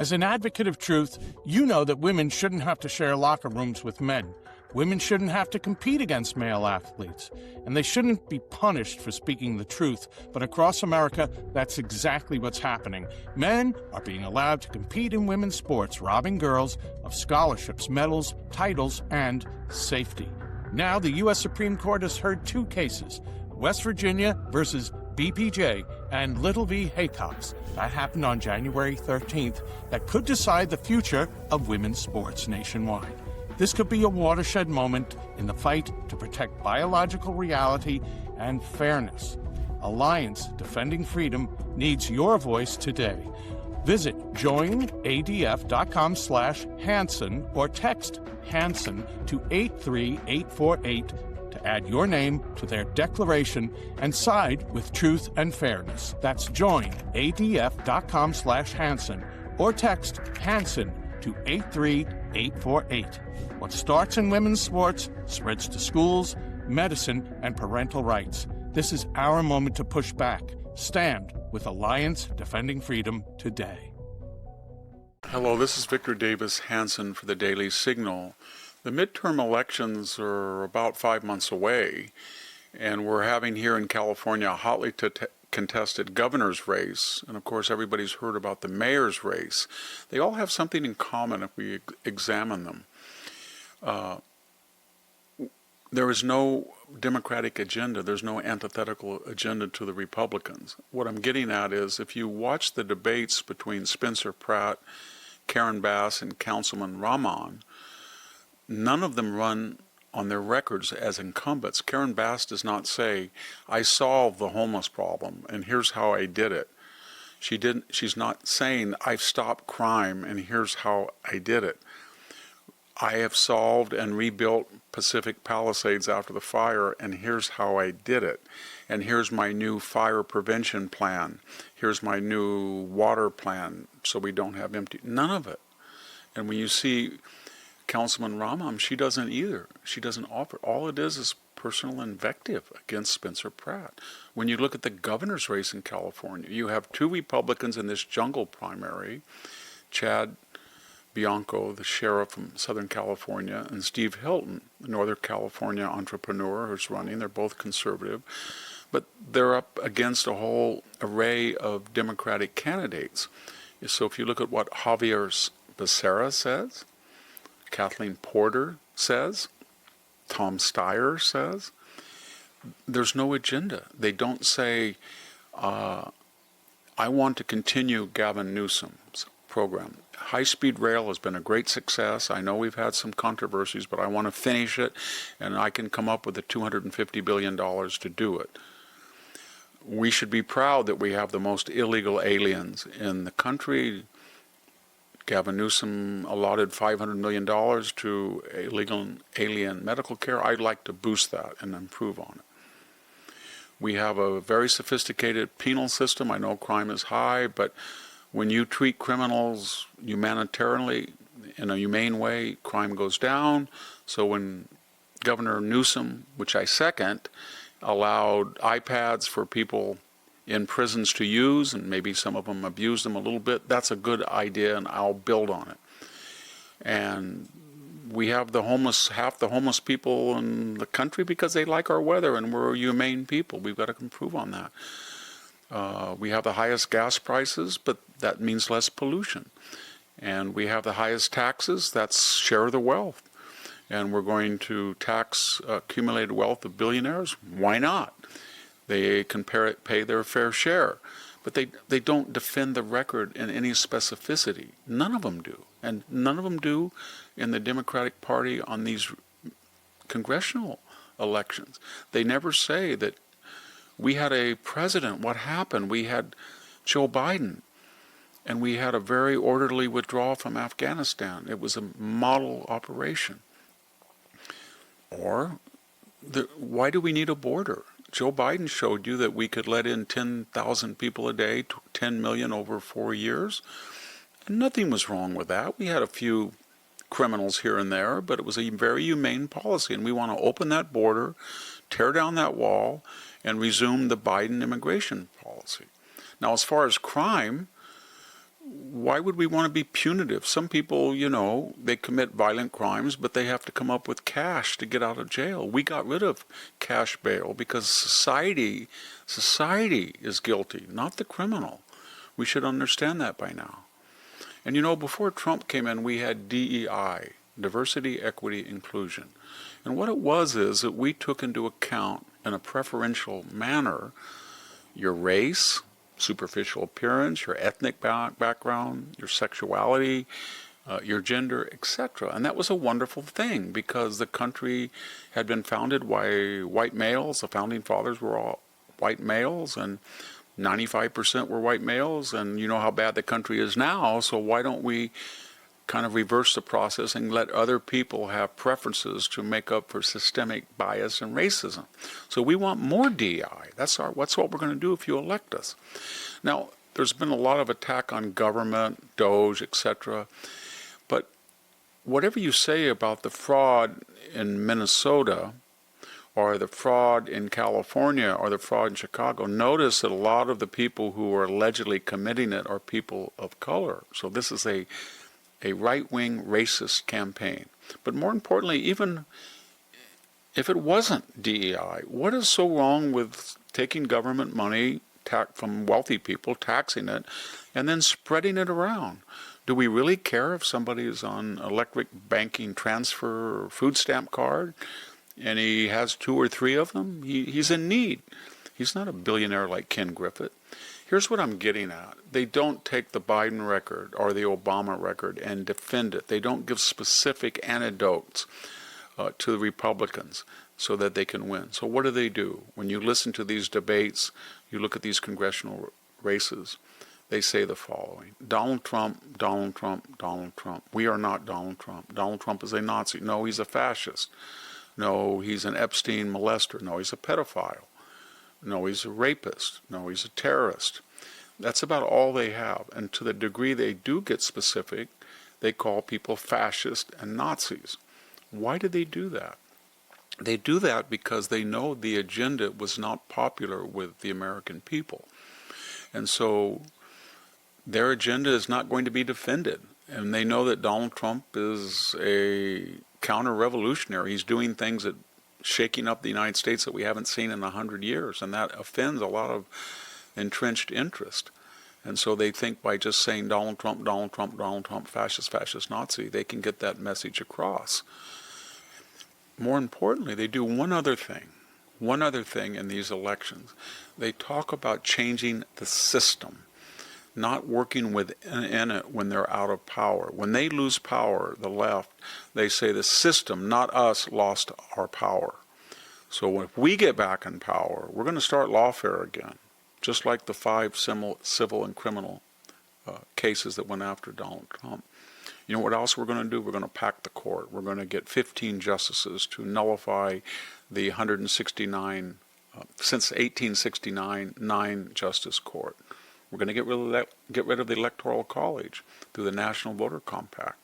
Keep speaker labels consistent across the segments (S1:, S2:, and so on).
S1: As an advocate of truth, you know that women shouldn't have to share locker rooms with men. Women shouldn't have to compete against male athletes, and they shouldn't be punished for speaking the truth. But across America, that's exactly what's happening. Men are being allowed to compete in women's sports, robbing girls of scholarships, medals, titles, and safety. Now, the U.S. Supreme Court has heard two cases, West Virginia versus BPJ and Little v. Haycox. That happened on January 13th. That could decide the future of women's sports nationwide. This could be a watershed moment in the fight to protect biological reality and fairness. Alliance Defending Freedom needs your voice today. Visit joinadf.com/Hanson or text Hanson to 83848 to add your name to their declaration and side with truth and fairness. That's joinadf.com/Hanson or text Hanson to 83848. What starts in women's sports spreads to schools, medicine, and parental rights. This is our moment to push back. Stand with Alliance Defending Freedom today.
S2: Hello, this is Victor Davis Hanson for the Daily Signal. The midterm elections are about 5 months away, and we're having here in California a hotly contested governor's race, and of course everybody's heard about the mayor's race. They all have something in common if we examine them. There is no Democratic agenda. There's no antithetical agenda to the Republicans. What I'm getting at is if you watch the debates between Spencer Pratt, Karen Bass, and Councilman Rahman, none of them run on their records as incumbents. Karen Bass does not say, I solved the homeless problem and here's how I did it. She's not saying, I've stopped crime and here's how I did it. I have solved and rebuilt Pacific Palisades after the fire, and here's how I did it. And here's my new fire prevention plan. Here's my new water plan so we don't have empty. None of it. And when you see Councilman Rahman, she doesn't either. She doesn't offer. All it is personal invective against Spencer Pratt. When you look at the governor's race in California, you have two Republicans in this jungle primary, Chad Bianco, the sheriff from Southern California, and Steve Hilton, the Northern California entrepreneur who's running. They're both conservative. But they're up against a whole array of Democratic candidates. So if you look at what Javier Becerra says, Kathleen Porter says, Tom Steyer says, there's no agenda. They don't say, I want to continue Gavin Newsom's program. High-speed rail has been a great success. I know we've had some controversies, but I want to finish it, and I can come up with the $250 billion to do it. We should be proud that we have the most illegal aliens in the country. Gavin Newsom allotted $500 million to illegal alien medical care. I'd like to boost that and improve on it. We have a very sophisticated penal system. I know crime is high, but when you treat criminals humanitarianly, in a humane way, crime goes down. So when Governor Newsom, which I second, allowed iPads for people in prisons to use, and maybe some of them abuse them a little bit, that's a good idea, and I'll build on it. And we have the homeless, half the homeless people in the country because they like our weather, and we're humane people. We've got to improve on that. We have the highest gas prices, but that means less pollution. And we have the highest taxes, that's share the wealth. And we're going to tax accumulated wealth of billionaires. Why not? They can pay their fair share. But they don't defend the record in any specificity. None of them do. And none of them do in the Democratic Party on these congressional elections. They never say that we had a president. What happened? We had Joe Biden, and we had a very orderly withdrawal from Afghanistan. It was a model operation. Or, why do we need a border? Joe Biden showed you that we could let in 10,000 people a day, 10 million over 4 years. And nothing was wrong with that. We had a few criminals here and there, but it was a very humane policy. And we want to open that border, tear down that wall, and resume the Biden immigration policy. Now, as far as crime, why would we want to be punitive? Some people, they commit violent crimes, but they have to come up with cash to get out of jail. We got rid of cash bail because society is guilty, not the criminal. We should understand that by now. And before Trump came in, we had DEI, diversity, equity, inclusion. And what it was is that we took into account in a preferential manner your race, superficial appearance, your ethnic background, your sexuality, your gender, etc. And that was a wonderful thing because the country had been founded by white males. The founding fathers were all white males, and 95% were white males, and you know how bad the country is now, so why don't we kind of reverse the process and let other people have preferences to make up for systemic bias and racism? So we want more DEI. That's what we're going to do if you elect us. Now, there's been a lot of attack on government, Doge, etc. But whatever you say about the fraud in Minnesota, or the fraud in California, or the fraud in Chicago, notice that a lot of the people who are allegedly committing it are people of color. So this is a right-wing racist campaign. But more importantly, even if it wasn't DEI, what is so wrong with taking government money from wealthy people, taxing it, and then spreading it around? Do we really care if somebody is on electric banking transfer or food stamp card and he has 2 or 3 of them? He's in need. He's not a billionaire like Ken Griffith. Here's what I'm getting at. They don't take the Biden record or the Obama record and defend it. They don't give specific anecdotes to the Republicans so that they can win. So what do? When you listen to these debates, you look at these congressional races, they say the following: Donald Trump, Donald Trump, Donald Trump. We are not Donald Trump. Donald Trump is a Nazi. No, he's a fascist. No, he's an Epstein molester. No, he's a pedophile. No, he's a rapist. No, he's a terrorist. That's about all they have. And to the degree they do get specific, they call people fascist and Nazis. Why do they do that? They do that because they know the agenda was not popular with the American people. And so their agenda is not going to be defended. And they know that Donald Trump is a counter-revolutionary. He's doing things that shaking up the United States that we haven't seen in 100 years, and that offends a lot of entrenched interest. And so they think by just saying Donald Trump, Donald Trump, Donald Trump, fascist, fascist, Nazi, they can get that message across. More importantly, they do one other thing in these elections. They talk about changing the system, not working within it when they're out of power. When they lose power, the left, they say the system, not us, lost our power. So if we get back in power, we're going to start lawfare again, just like the 5 civil and criminal cases that went after Donald Trump. You know what else we're going to do? We're going to pack the court. We're going to get 15 justices to nullify the 169, since 1869, 9 justice court. We're going to get rid of the Electoral College through the National Voter Compact.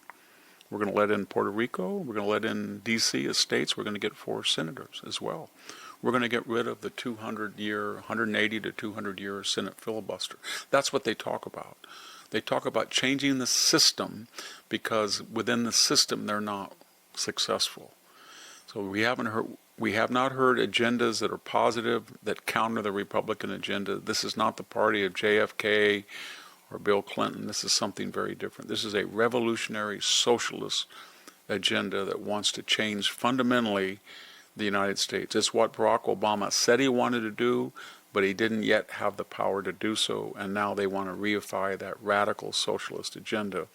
S2: We're going to let in Puerto Rico. We're going to let in D.C. as states. We're going to get 4 senators as well. We're going to get rid of the 180 to 200-year Senate filibuster. That's what they talk about. They talk about changing the system because within the system they're not successful. So we have not heard agendas that are positive, that counter the Republican agenda. This is not the party of JFK or Bill Clinton. This is something very different. This is a revolutionary socialist agenda that wants to change fundamentally the United States. It's what Barack Obama said he wanted to do, but he didn't yet have the power to do so, and now they want to reify that radical socialist agenda.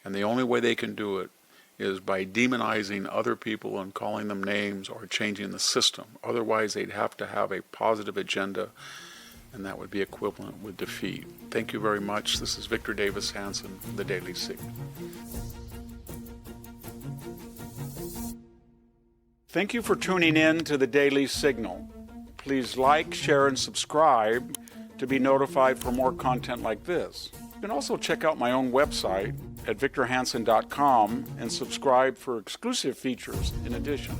S2: And the only way they can do it is by demonizing other people and calling them names or changing the system. Otherwise, they'd have to have a positive agenda, and that would be equivalent with defeat. Thank you very much. This is Victor Davis Hanson, The Daily Signal. Thank you for tuning in to The Daily Signal. Please like, share, and subscribe to be notified for more content like this. You can also check out my own website at victorhanson.com and subscribe for exclusive features in addition.